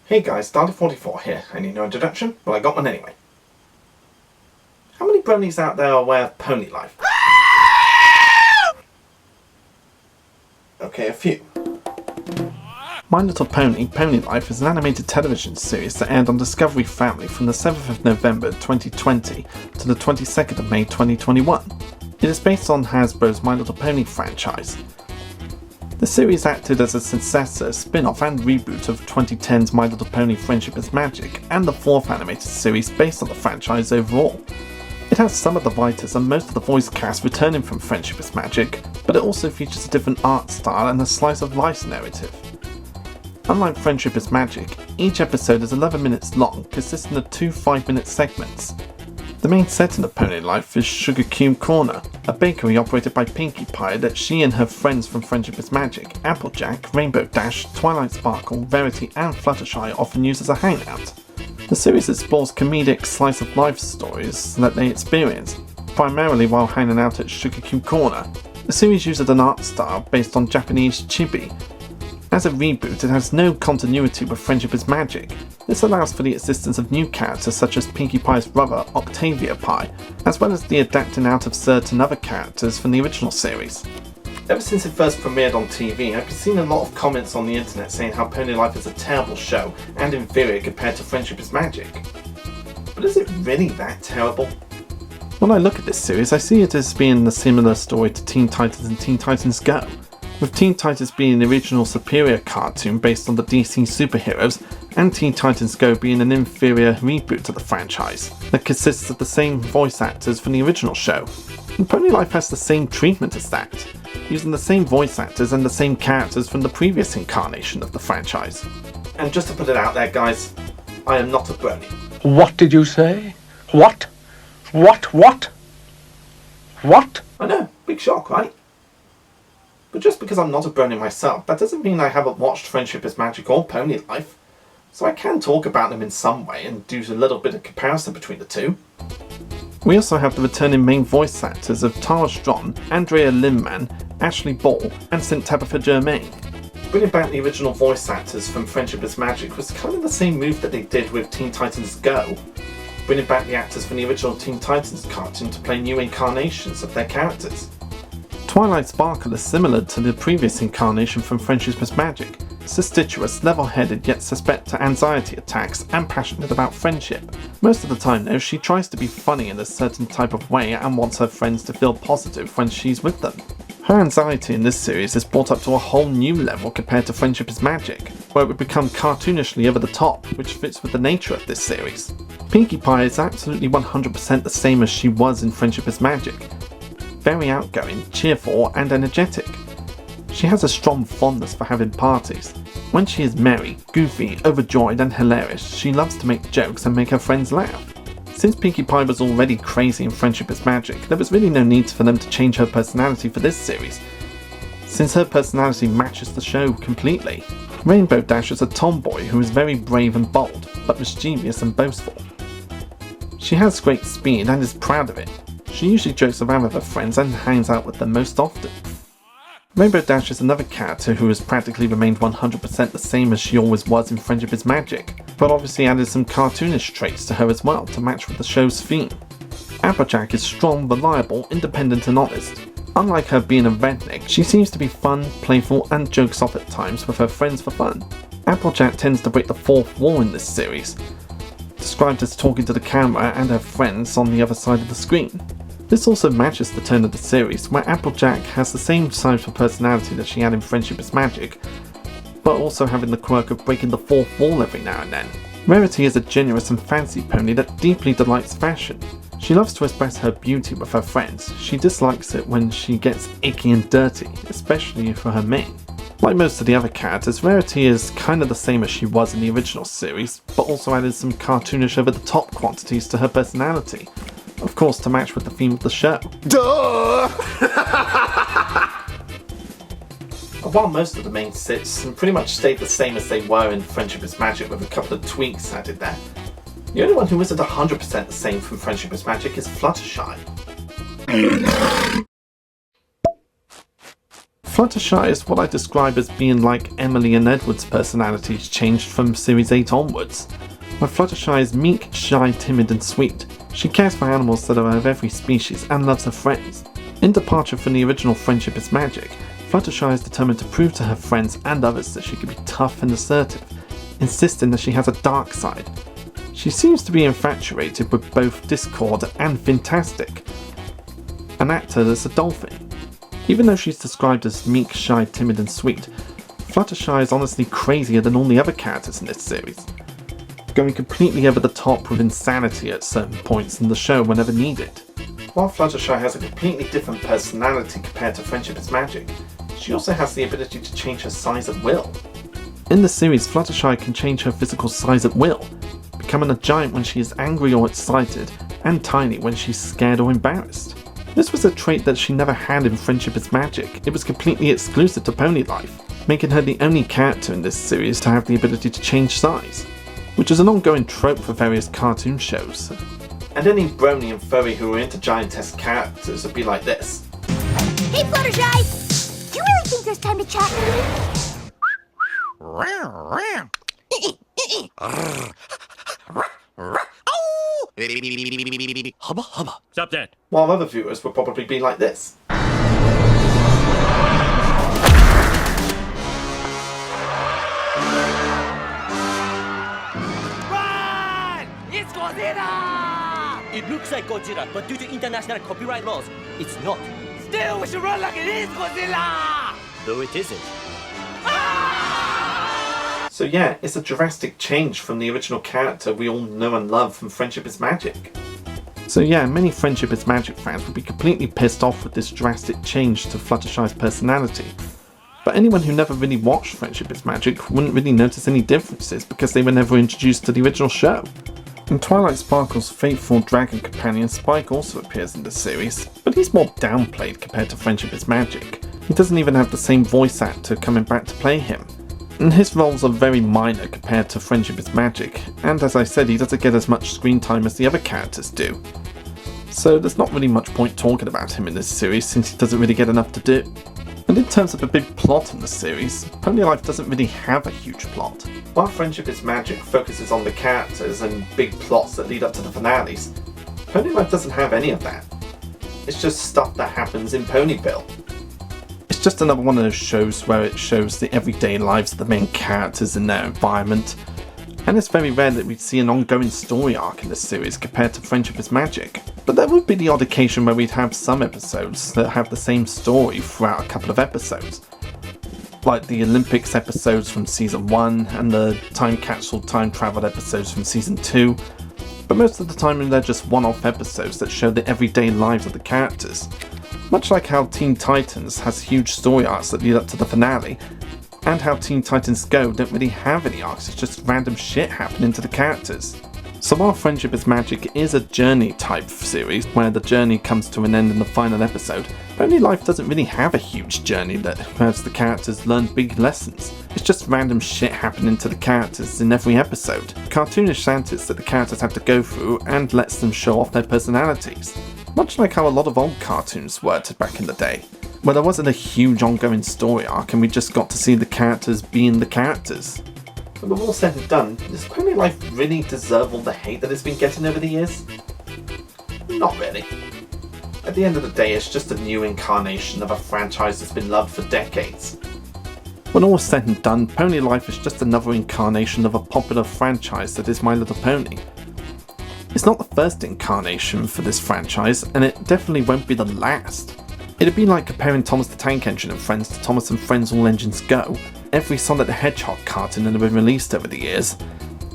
Hey guys, Dalek44 here. I need no introduction, but I got one anyway. How many bronies out there are aware of pony life? Okay, a few. My Little Pony, Pony Life is an animated television series that aired on Discovery Family from the 7th of November 2020 to the 22nd of May 2021. It is based on Hasbro's My Little Pony franchise. The series acted as a successor, spin-off and reboot of 2010's My Little Pony Friendship is Magic and the fourth animated series based on the franchise overall. It has some of the writers and most of the voice cast returning from Friendship is Magic, but it also features a different art style and a slice of life narrative. Unlike Friendship is Magic, each episode is 11 minutes long, consisting of two 5-minute segments. The main setting of Pony Life is Sugar Cube Corner, a bakery operated by Pinkie Pie that she and her friends from Friendship is Magic, Applejack, Rainbow Dash, Twilight Sparkle, Verity and Fluttershy often use as a hangout. The series explores comedic slice-of-life stories that they experience, primarily while hanging out at Sugar Cube Corner. The series uses an art style based on Japanese chibi. As a reboot, it has no continuity with Friendship is Magic. This allows for the existence of new characters such as Pinkie Pie's brother, Octavia Pie, as well as the adapting out of certain other characters from the original series. Ever since it first premiered on TV, I've seen a lot of comments on the internet saying how Pony Life is a terrible show and inferior compared to Friendship is Magic. But is it really that terrible? When I look at this series, I see it as being a similar story to Teen Titans and Teen Titans Go, with Teen Titans being the original superior cartoon based on the DC superheroes, and Teen Titans Go being an inferior reboot to the franchise that consists of the same voice actors from the original show. And Pony Life has the same treatment as that, using the same voice actors and the same characters from the previous incarnation of the franchise. And just to put it out there guys, I am not a brony. What did you say? What? What? I know, big shock, right? But just because I'm not a brony myself, that doesn't mean I haven't watched Friendship is Magic or Pony Life. So I can talk about them in some way and do a little bit of comparison between the two. We also have the returning main voice actors of Tara Strong, Andrea Linman, Ashley Ball and St. Tabitha Germain. Bringing back the original voice actors from Friendship is Magic was kind of the same move that they did with Teen Titans Go, bringing back the actors from the original Teen Titans cartoon to play new incarnations of their characters. Twilight Sparkle is similar to the previous incarnation from Friendship is Magic, suspicious, level-headed yet suspect to anxiety attacks and passionate about friendship. Most of the time though, she tries to be funny in a certain type of way and wants her friends to feel positive when she's with them. Her anxiety in this series is brought up to a whole new level compared to Friendship is Magic, where it would become cartoonishly over the top, which fits with the nature of this series. Pinkie Pie is absolutely 100% the same as she was in Friendship is Magic. Very outgoing, cheerful and energetic. She has a strong fondness for having parties. When she is merry, goofy, overjoyed and hilarious, she loves to make jokes and make her friends laugh. Since Pinkie Pie was already crazy in Friendship is Magic, there was really no need for them to change her personality for this series, since her personality matches the show completely. Rainbow Dash is a tomboy who is very brave and bold, but mischievous and boastful. She has great speed and is proud of it. She usually jokes around with her friends and hangs out with them most often. Rainbow Dash is another character who has practically remained 100% the same as she always was in Friendship is Magic, but obviously added some cartoonish traits to her as well to match with the show's theme. Applejack is strong, reliable, independent and honest. Unlike her being a redneck, she seems to be fun, playful and jokes off at times with her friends for fun. Applejack tends to break the fourth wall in this series, described as talking to the camera and her friends on the other side of the screen. This also matches the tone of the series, where Applejack has the same type of personality that she had in Friendship is Magic, but also having the quirk of breaking the fourth wall every now and then. Rarity is a generous and fancy pony that deeply delights fashion. She loves to express her beauty with her friends. She dislikes it when she gets icky and dirty, especially for her mane. Like most of the other characters, Rarity is kind of the same as she was in the original series, but also added some cartoonish over-the-top quantities to her personality. Of course, to match with the theme of the show. Duh! While most of the main sits pretty much stayed the same as they were in Friendship is Magic with a couple of tweaks added there, the only one who isn't 100% the same from Friendship is Magic is Fluttershy. Fluttershy is what I describe as being like Emily and Edward's personalities changed from Series 8 onwards, where Fluttershy is meek, shy, timid and sweet. She cares for animals that are of every species and loves her friends. In departure from the original Friendship is Magic, Fluttershy is determined to prove to her friends and others that she can be tough and assertive, insisting that she has a dark side. She seems to be infatuated with both Discord and Fantastic, an actor as a dolphin. Even though she's described as meek, shy, timid and sweet, Fluttershy is honestly crazier than all the other characters in this series, going completely over the top with insanity at certain points in the show whenever needed. While Fluttershy has a completely different personality compared to Friendship is Magic, she also has the ability to change her size at will. In the series, Fluttershy can change her physical size at will, becoming a giant when she is angry or excited, and tiny when she's scared or embarrassed. This was a trait that she never had in Friendship is Magic. It was completely exclusive to Pony Life, making her the only character in this series to have the ability to change size, which is an ongoing trope for various cartoon shows. And any brony and furry who are into giantess characters would be like this. Hey Fluttershy! Do you really think there's time to chat? Hubba hubba. Stop that. While other viewers would probably be like this. It's Godzilla! It looks like Godzilla, but due to international copyright laws, it's not. Still, we should run like it is Godzilla! Though it isn't. So yeah, it's a drastic change from the original character we all know and love from Friendship is Magic. So yeah, many Friendship is Magic fans would be completely pissed off with this drastic change to Fluttershy's personality. But anyone who never really watched Friendship is Magic wouldn't really notice any differences because they were never introduced to the original show. In Twilight Sparkle's faithful dragon companion, Spike also appears in the series, but he's more downplayed compared to Friendship is Magic. He doesn't even have the same voice actor coming back to play him. And his roles are very minor compared to Friendship is Magic, and as I said, he doesn't get as much screen time as the other characters do. So there's not really much point talking about him in this series since he doesn't really get enough to do. And in terms of a big plot in the series, Pony Life doesn't really have a huge plot. While Friendship is Magic focuses on the characters and big plots that lead up to the finales, Pony Life doesn't have any of that. It's just stuff that happens in Ponyville. It's just another one of those shows where it shows the everyday lives of the main characters in their environment, and it's very rare that we'd see an ongoing story arc in this series compared to Friendship is Magic. But there would be the odd occasion where we'd have some episodes that have the same story throughout a couple of episodes, like the Olympics episodes from Season 1 and the Time Capsule Time Travel episodes from Season 2, but most of the time they're just one-off episodes that show the everyday lives of the characters. Much like how Teen Titans has huge story arcs that lead up to the finale, and how Teen Titans Go don't really have any arcs, it's just random shit happening to the characters. So while Friendship is Magic is a journey type series where the journey comes to an end in the final episode, Pony Life doesn't really have a huge journey that has the characters learn big lessons. It's just random shit happening to the characters in every episode, cartoonish antics that the characters have to go through and lets them show off their personalities. Much like how a lot of old cartoons worked back in the day, where there wasn't a huge ongoing story arc and we just got to see the characters being the characters. But with all said and done, does Pony Life really deserve all the hate that it's been getting over the years? Not really. At the end of the day, it's just a new incarnation of a franchise that's been loved for decades. When all is said and done, Pony Life is just another incarnation of a popular franchise that is My Little Pony. It's not the first incarnation for this franchise, and it definitely won't be the last. It'd be like comparing Thomas the Tank Engine and Friends to Thomas and Friends All Engines Go, every Sonic the Hedgehog cartoon that have been released over the years,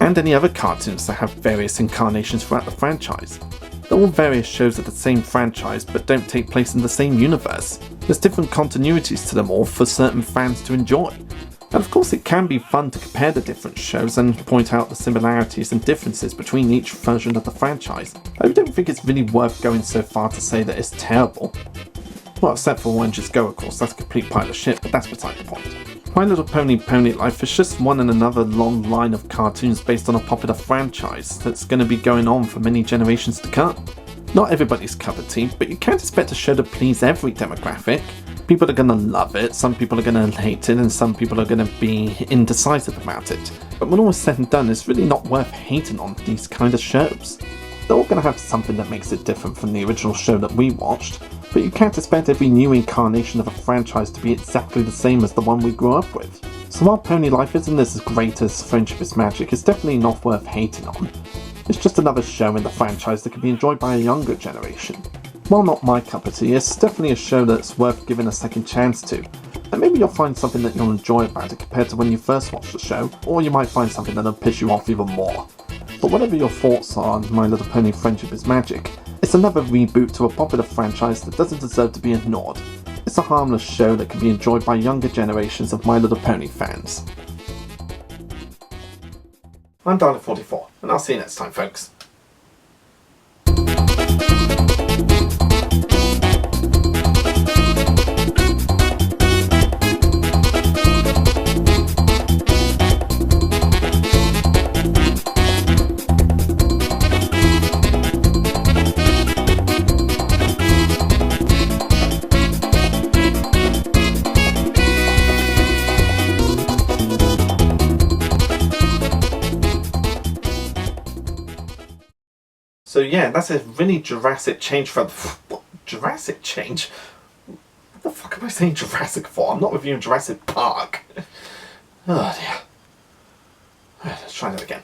and any other cartoons that have various incarnations throughout the franchise. They're all various shows of the same franchise but don't take place in the same universe. There's different continuities to them all for certain fans to enjoy. And of course it can be fun to compare the different shows and point out the similarities and differences between each version of the franchise. I don't think it's really worth going so far to say that it's terrible. Well, except for All Engines Go, of course, that's a complete pile of shit, but that's beside the point. My Little Pony Pony Life is just one in another long line of cartoons based on a popular franchise that's going to be going on for many generations to come. Not everybody's cup of tea, but you can't expect a show to please every demographic. People are gonna love it, some people are gonna hate it, and some people are gonna be indecisive about it. But when all is said and done, it's really not worth hating on these kind of shows. They're all gonna have something that makes it different from the original show that we watched, but you can't expect every new incarnation of a franchise to be exactly the same as the one we grew up with. So while Pony Life isn't as great as Friendship is Magic, it's definitely not worth hating on. It's just another show in the franchise that can be enjoyed by a younger generation. While not my cup of tea, it's definitely a show that's worth giving a second chance to, and maybe you'll find something that you'll enjoy about it compared to when you first watched the show, or you might find something that'll piss you off even more. But whatever your thoughts are on My Little Pony Friendship is Magic, it's another reboot to a popular franchise that doesn't deserve to be ignored. It's a harmless show that can be enjoyed by younger generations of My Little Pony fans. I'm Dalek44, and I'll see you next time, folks. So yeah, that's a really Jurassic change from... What? Jurassic change? What the fuck am I saying Jurassic for? I'm not reviewing Jurassic Park. Oh dear. Let's try that again.